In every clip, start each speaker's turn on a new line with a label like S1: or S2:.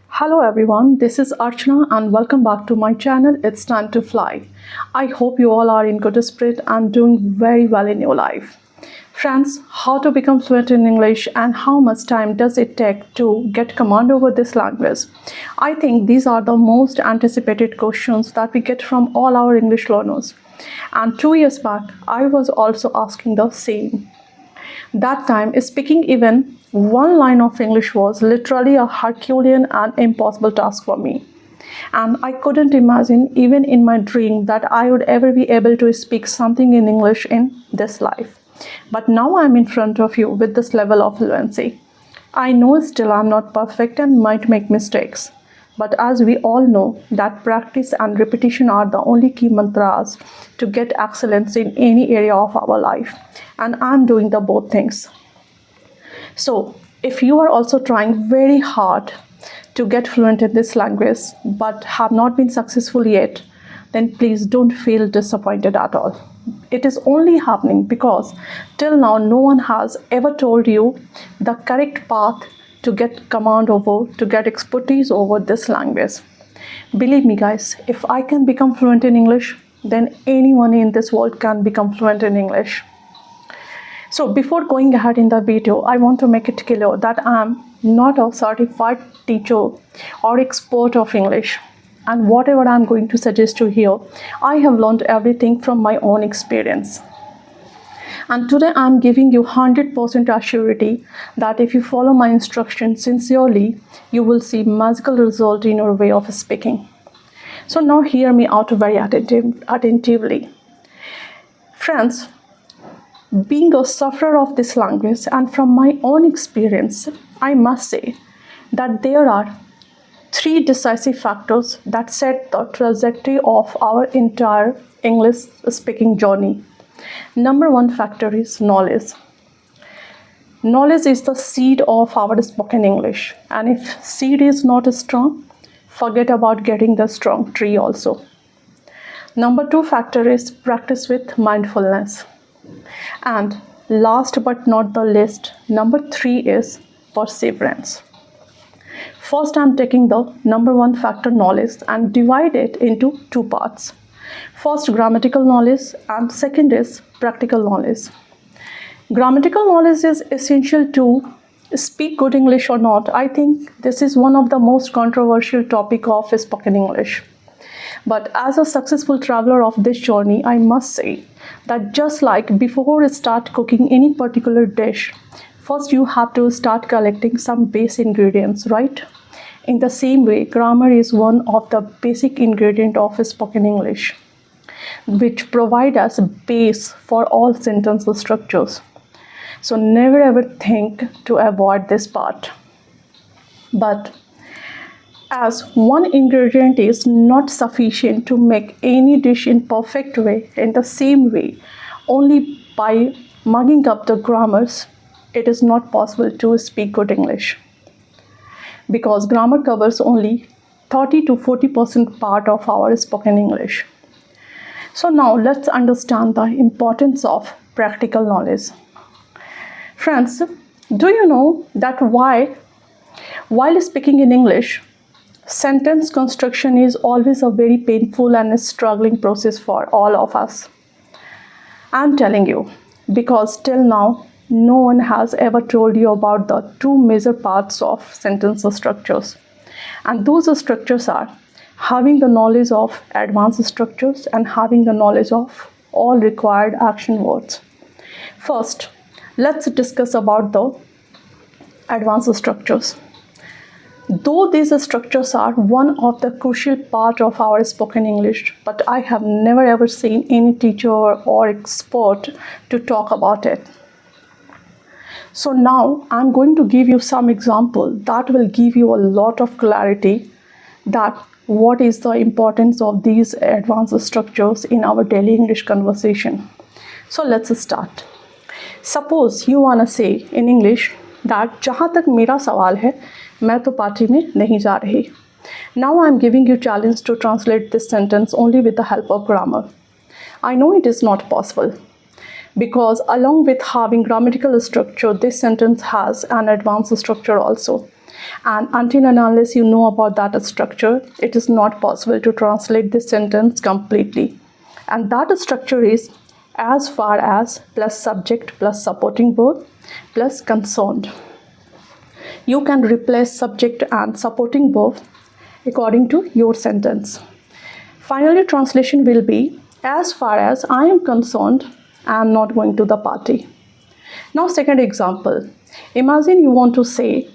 S1: Hello everyone, this is Archana and welcome back to my channel. It's time to fly. I hope you all are in good spirit and doing very well in your life. Friends, how to become fluent in English and how much time does it take to get command over this language? I think these are the most anticipated questions that we get from all our English learners. And 2 years back, I was also asking the same. That time, speaking even one line of English was literally a Herculean and impossible task for me. And I couldn't imagine, even in my dream, that I would ever be able to speak something in English in this life. But now I'm in front of you with this level of fluency. I know still I'm not perfect and might make mistakes. But as we all know, that practice and repetition are the only key mantras to get excellence in any area of our life. And I'm doing the both things. So, if you are also trying very hard to get fluent in this language but have not been successful yet, then please don't feel disappointed at all. It is only happening because till now no one has ever told you the correct path to get command over, to get expertise over this language. Believe me guys, if I can become fluent in English, then anyone in this world can become fluent in English. So before going ahead in the video, I want to make it clear that I am not a certified teacher or expert of English. And whatever I'm going to suggest you here, I have learned everything from my own experience. And today I'm giving you 100% assurity that if you follow my instructions sincerely, you will see magical result in your way of speaking. So now hear me out very attentively. Friends, being a sufferer of this language and from my own experience, I must say that there are 3 decisive factors that set the trajectory of our entire English speaking journey. Number 1 factor is knowledge. Knowledge is the seed of our spoken English, and if seed is not strong, forget about getting the strong tree also. Number 2 factor is practice with mindfulness. And last but not the least, number 3 is perseverance. First, I'm taking the number 1 factor knowledge and divide it into 2 parts. First, grammatical knowledge, and second is practical knowledge. Grammatical knowledge is essential to speak good English or not. I think this is one of the most controversial topic of spoken English. But as a successful traveler of this journey, I must say that just like before you start cooking any particular dish, first you have to start collecting some base ingredients, right? In the same way, grammar is one of the basic ingredients of spoken English, which provide us a base for all sentence structures. So never ever think to avoid this part. But as one ingredient is not sufficient to make any dish in perfect way, in the same way, only by mugging up the grammars, it is not possible to speak good English. Because grammar covers only 30 to 40% part of our spoken English. So now let's understand the importance of practical knowledge. Friends, do you know that while speaking in English, sentence construction is always a very painful and struggling process for all of us? I'm telling you, because till now, no one has ever told you about the 2 major parts of sentence structures. And those structures are having the knowledge of advanced structures and having the knowledge of all required action words. First, let's discuss about the advanced structures. Though these structures are one of the crucial part of our spoken English, but I have never ever seen any teacher or expert to talk about it. So now I'm going to give you some example that will give you a lot of clarity that what is the importance of these advanced structures in our daily English conversation. So let's start. Suppose you want to say in English that जहाँ तक मेरा सवाल है मैं तो party में नहीं जा रही. Now I'm giving you challenge to translate this sentence only with the help of grammar. I know it is not possible because along with having grammatical structure, this sentence has an advanced structure also. And until and unless you know about that structure, it is not possible to translate this sentence completely. And that structure is as far as plus subject plus supporting verb plus concerned. You can replace subject and supporting verb according to your sentence. Finally, translation will be, as far as I am concerned, I am not going to the party. Now, second example. Imagine you want to say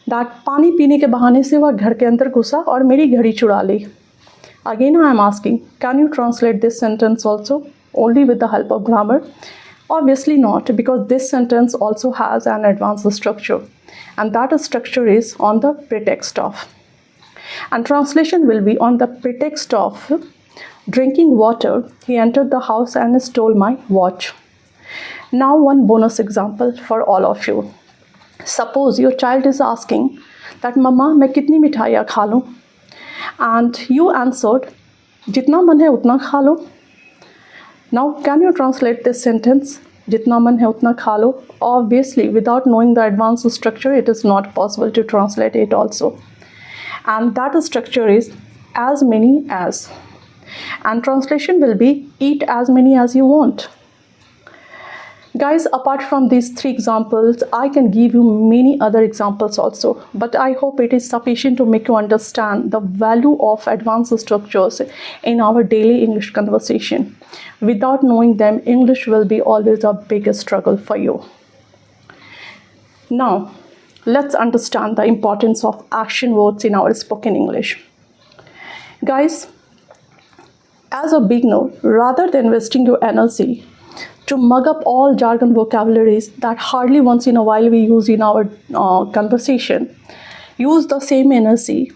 S1: that पानी पीने के बहाने से वह घर के अंदर घुसा और मेरी घड़ी चुरा ली. Again, I am asking, can you translate this sentence also only with the help of grammar? Obviously not, because this sentence also has an advanced structure, and that structure is on the pretext of. And translation will be on the pretext of drinking water, he entered the house and stole my watch. Now, one bonus example for all of you. Suppose your child is asking that, Mama, मैं कितनी मिठाइयाँ खा लूँ? And you answered, जितना मन है उतना खा लो. Now, can you translate this sentence? जितना मन है उतना खा लो. Obviously, without knowing the advanced structure, it is not possible to translate it also. And that structure is as many as. And translation will be eat as many as you want. Guys, apart from these three examples, I can give you many other examples also, but I hope it is sufficient to make you understand the value of advanced structures in our daily English conversation. Without knowing them, English will be always a big struggle for you. Now, let's understand the importance of action words in our spoken English. Guys, as a beginner, rather than wasting your energy to mug up all jargon vocabularies that hardly once in a while we use in our conversation, use the same energy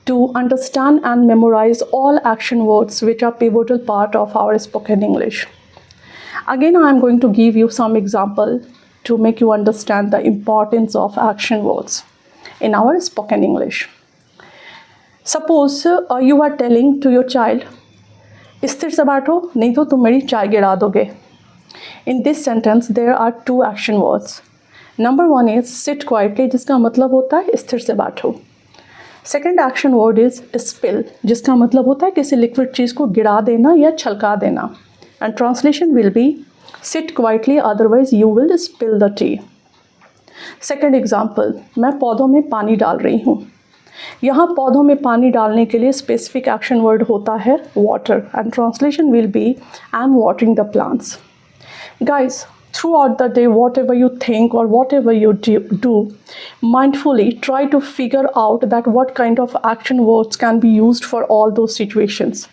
S1: to understand and memorize all action words which are pivotal part of our spoken English. Again, I am going to give you some example to make you understand the importance of action words in our spoken English. Suppose you are telling to your child, स्थिर से बैठो नहीं तो तुम मेरी चाय गिरा दोगे. In this sentence, there are two action words. Number one is sit quietly, जिसका मतलब होता है स्थिर से बैठो. Second action word is spill, जिसका मतलब होता है किसी liquid चीज़ को गिरा देना या छलका देना. And translation will be sit quietly, otherwise you will spill the tea. Second example, मैं पौधों में पानी डाल रही हूँ. यहाँ पौधों में पानी डालने के लिए specific action word होता है water, and translation will be I'm watering the plants. Guys, throughout the day, whatever you think or whatever you do, mindfully try to figure out that what kind of action words can be used for all those situations.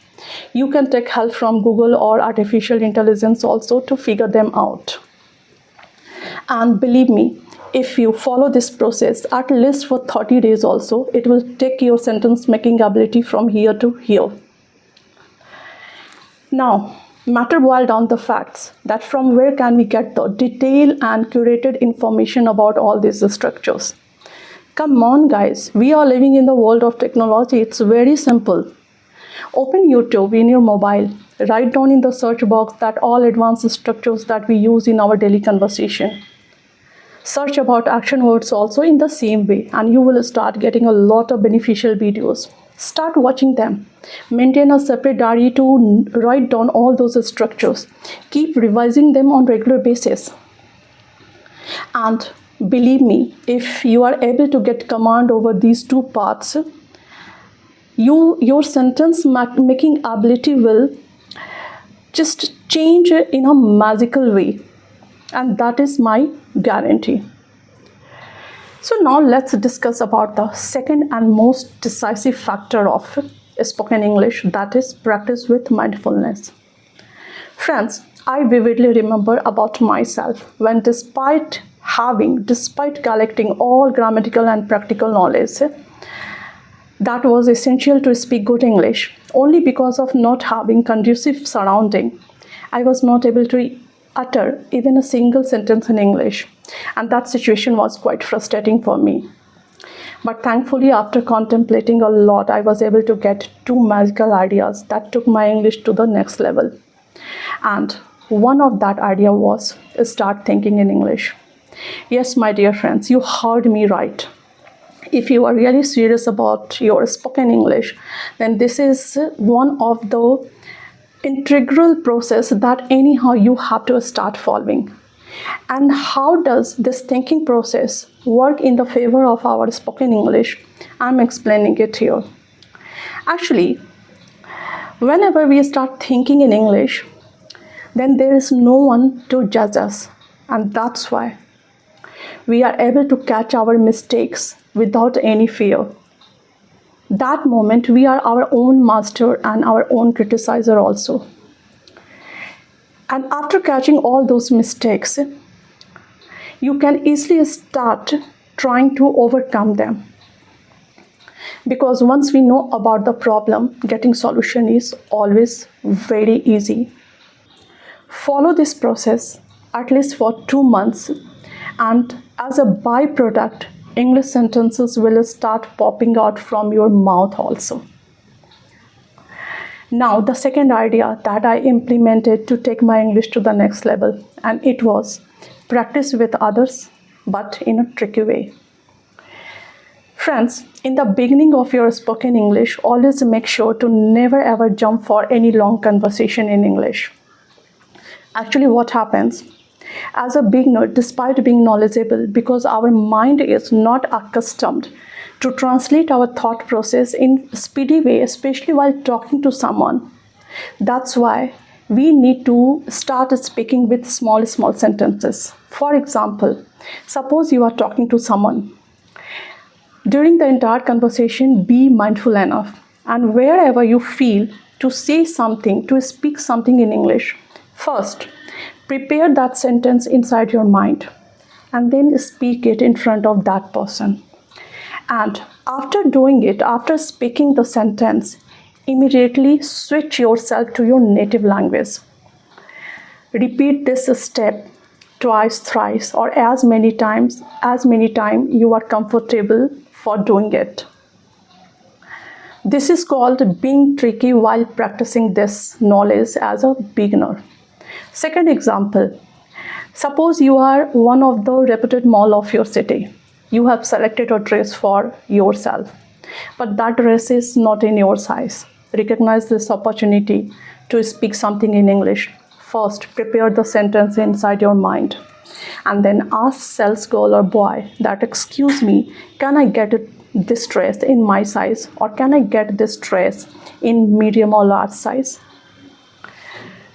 S1: You can take help from Google or artificial intelligence also to figure them out. And believe me, if you follow this process at least for 30 days also, it will take your sentence making ability from here to here. Now, matter boil down the facts that from where can we get the detailed and curated information about all these structures. Come on guys, we are living in the world of technology. It's very simple. Open YouTube in your mobile, write down in the search box that all advanced structures that we use in our daily conversation. Search about action words also in the same way, and you will start getting a lot of beneficial videos. Start watching them. Maintain a separate diary to write down all those structures. Keep revising them on regular basis. And believe me, if you are able to get command over these two parts, your sentence making ability will just change in a magical way. And that is my guarantee. So now let's discuss about the second and most decisive factor of spoken English, that is practice with mindfulness. Friends, I vividly remember about myself when despite collecting all grammatical and practical knowledge that was essential to speak good English, only because of not having conducive surrounding, I was not able to utter even a single sentence in English, and that situation was quite frustrating for me. But thankfully, after contemplating a lot, I was able to get two magical ideas that took my English to the next level. And one of that idea was start thinking in English. Yes, my dear friends, you heard me right. If you are really serious about your spoken English, then this is one of the integral process that anyhow you have to start following. And how does this thinking process work in the favor of our spoken English? I'm explaining it here. Actually, whenever we start thinking in English, then there is no one to judge us, and that's why we are able to catch our mistakes without any fear. That moment, we are our own master and our own criticizer also. And after catching all those mistakes, you can easily start trying to overcome them. Because once we know about the problem, getting solution is always very easy. Follow this process at least for 2 months, and as a byproduct, English sentences will start popping out from your mouth also. Now, the second idea that I implemented to take my English to the next level, and it was practice with others, but in a tricky way. Friends, in the beginning of your spoken English, always make sure to never ever jump for any long conversation in English. Actually, what happens? As a beginner, despite being knowledgeable, because our mind is not accustomed to translate our thought process in a speedy way, especially while talking to someone, that's why we need to start speaking with small sentences. For example, suppose you are talking to someone. During the entire conversation, be mindful enough, and wherever you feel to say something, to speak something in English, first, prepare that sentence inside your mind and then speak it in front of that person. And after doing it, after speaking the sentence, immediately switch yourself to your native language. Repeat this step twice, thrice, or as many times you are comfortable for doing it. This is called being tricky while practicing this knowledge as a beginner. Second example, suppose you are one of the reputed mall of your city. You have selected a dress for yourself, but that dress is not in your size. Recognize this opportunity to speak something in English. First, prepare the sentence inside your mind, and then ask sales girl or boy that, excuse me, can I get this dress in my size, or can I get this dress in medium or large size?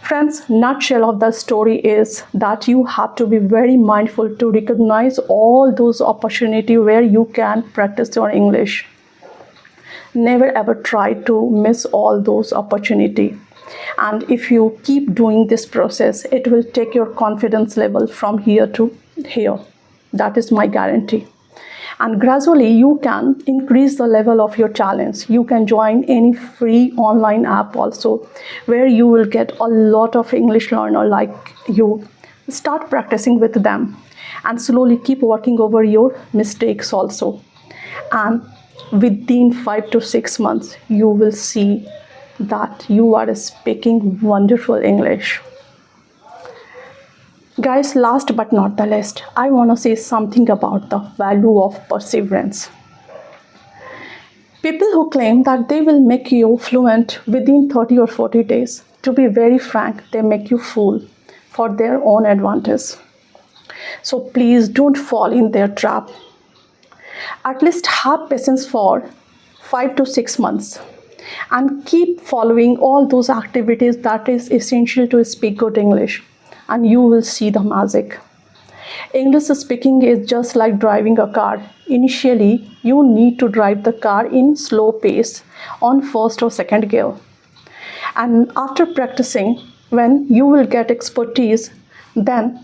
S1: Friends, nutshell of the story is that you have to be very mindful to recognize all those opportunities where you can practice your English. Never ever try to miss all those opportunities. And if you keep doing this process, it will take your confidence level from here to here. That is my guarantee. And gradually you can increase the level of your challenge. You can join any free online app also, where you will get a lot of English learner like you. Start practicing with them and slowly keep working over your mistakes also. And within 5 to 6 months, you will see that you are speaking wonderful English. Guys, last but not the least, I want to say something about the value of perseverance. People who claim that they will make you fluent within 30 or 40 days, to be very frank, they make you fool for their own advantage. So please don't fall in their trap. At least have patience for 5 to 6 months and keep following all those activities that is essential to speak good English, and you will see the magic. English speaking is just like driving a car. Initially, you need to drive the car in slow pace on first or second gear. And after practicing, when you will get expertise, then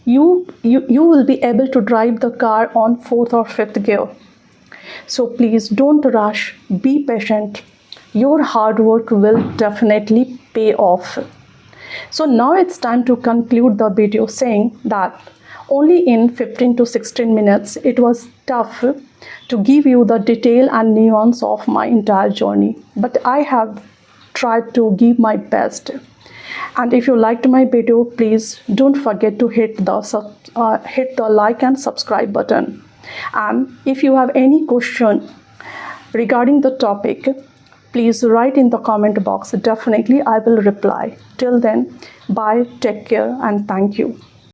S1: you will be able to drive the car on fourth or fifth gear. So please don't rush, be patient. Your hard work will definitely pay off. So now it's time to conclude the video saying that only in 15 to 16 minutes it was tough to give you the detail and nuance of my entire journey, but I have tried to give my best. And if you liked my video, please don't forget to hit the like and subscribe button. And if you have any question regarding the topic, please write in the comment box. Definitely I will reply. Till then, bye, take care, and thank you.